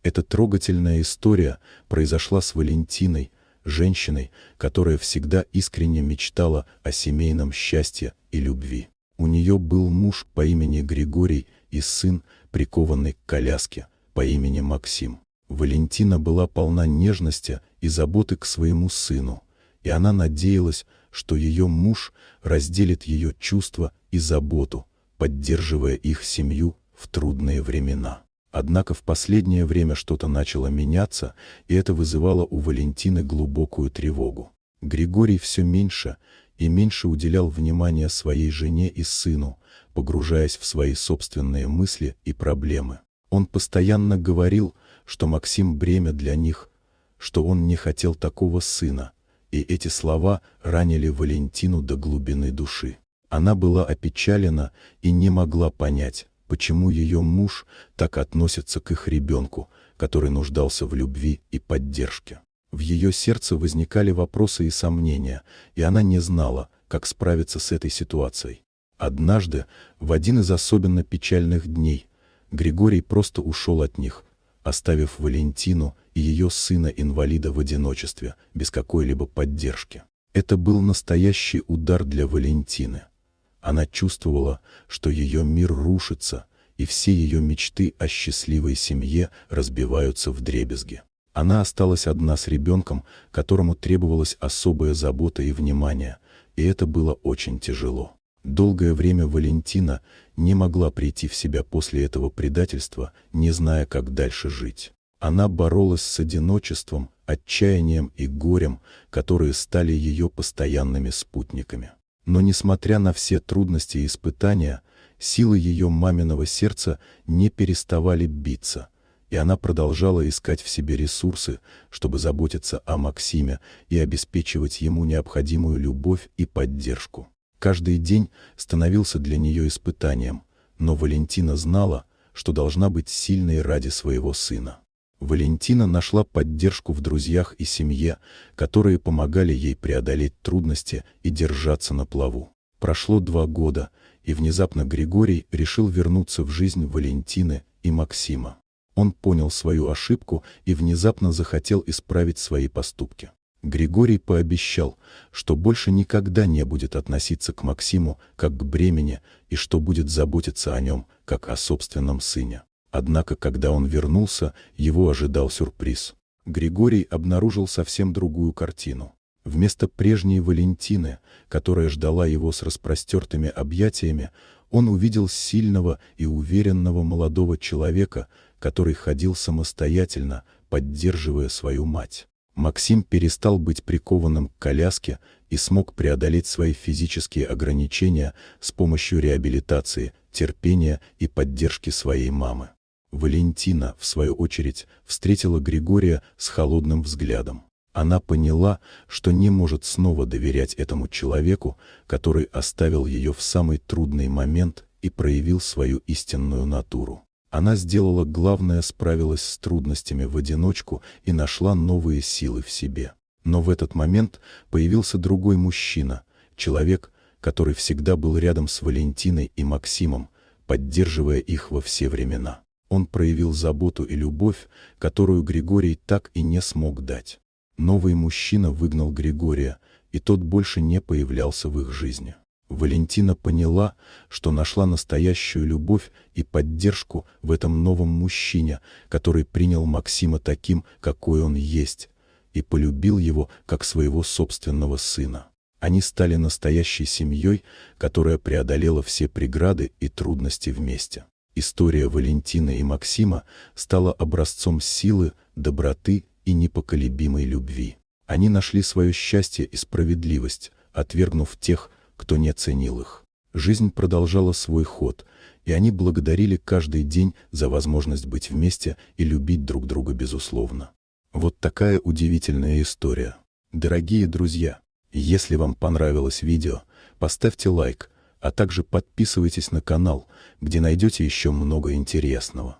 Эта трогательная история произошла с Валентиной, женщиной, которая всегда искренне мечтала о семейном счастье и любви. У нее был муж по имени Григорий и сын, прикованный к коляске, по имени Максим. Валентина была полна нежности и заботы к своему сыну, и она надеялась, что ее муж разделит ее чувства и заботу, поддерживая их семью в трудные времена. Однако в последнее время что-то начало меняться, и это вызывало у Валентины глубокую тревогу. Григорий все меньше и меньше уделял внимания своей жене и сыну, погружаясь в свои собственные мысли и проблемы. Он постоянно говорил, что Максим бремя для них, что он не хотел такого сына, и эти слова ранили Валентину до глубины души. Она была опечалена и не могла понять, почему ее муж так относится к их ребенку, который нуждался в любви и поддержке. В ее сердце возникали вопросы и сомнения, и она не знала, как справиться с этой ситуацией. Однажды, в один из особенно печальных дней, Григорий просто ушел от них, оставив Валентину и ее сына-инвалида в одиночестве, без какой-либо поддержки. Это был настоящий удар для Валентины. Она чувствовала, что ее мир рушится, и все ее мечты о счастливой семье разбиваются вдребезги. Она осталась одна с ребенком, которому требовалась особая забота и внимание, и это было очень тяжело. Долгое время Валентина не могла прийти в себя после этого предательства, не зная, как дальше жить. Она боролась с одиночеством, отчаянием и горем, которые стали ее постоянными спутниками. Но несмотря на все трудности и испытания, силы ее маминого сердца не переставали биться, и она продолжала искать в себе ресурсы, чтобы заботиться о Максиме и обеспечивать ему необходимую любовь и поддержку. Каждый день становился для нее испытанием, но Валентина знала, что должна быть сильной ради своего сына. Валентина нашла поддержку в друзьях и семье, которые помогали ей преодолеть трудности и держаться на плаву. Прошло 2 года, и внезапно Григорий решил вернуться в жизнь Валентины и Максима. Он понял свою ошибку и внезапно захотел исправить свои поступки. Григорий пообещал, что больше никогда не будет относиться к Максиму как к бремени и что будет заботиться о нем как о собственном сыне. Однако, когда он вернулся, его ожидал сюрприз. Григорий обнаружил совсем другую картину. Вместо прежней Валентины, которая ждала его с распростертыми объятиями, он увидел сильного и уверенного молодого человека, который ходил самостоятельно, поддерживая свою мать. Максим перестал быть прикованным к коляске и смог преодолеть свои физические ограничения с помощью реабилитации, терпения и поддержки своей мамы. Валентина, в свою очередь, встретила Григория с холодным взглядом. Она поняла, что не может снова доверять этому человеку, который оставил ее в самый трудный момент и проявил свою истинную натуру. Она сделала главное, справилась с трудностями в одиночку и нашла новые силы в себе. Но в этот момент появился другой мужчина, человек, который всегда был рядом с Валентиной и Максимом, поддерживая их во все времена. Он проявил заботу и любовь, которую Григорий так и не смог дать. Новый мужчина выгнал Григория, и тот больше не появлялся в их жизни. Валентина поняла, что нашла настоящую любовь и поддержку в этом новом мужчине, который принял Максима таким, какой он есть, и полюбил его как своего собственного сына. Они стали настоящей семьей, которая преодолела все преграды и трудности вместе. История Валентины и Максима стала образцом силы, доброты и непоколебимой любви. Они нашли свое счастье и справедливость, отвергнув тех, кто не ценил их. Жизнь продолжала свой ход, и они благодарили каждый день за возможность быть вместе и любить друг друга безусловно. Вот такая удивительная история. Дорогие друзья, если вам понравилось видео, поставьте лайк, а также подписывайтесь на канал, где найдете еще много интересного.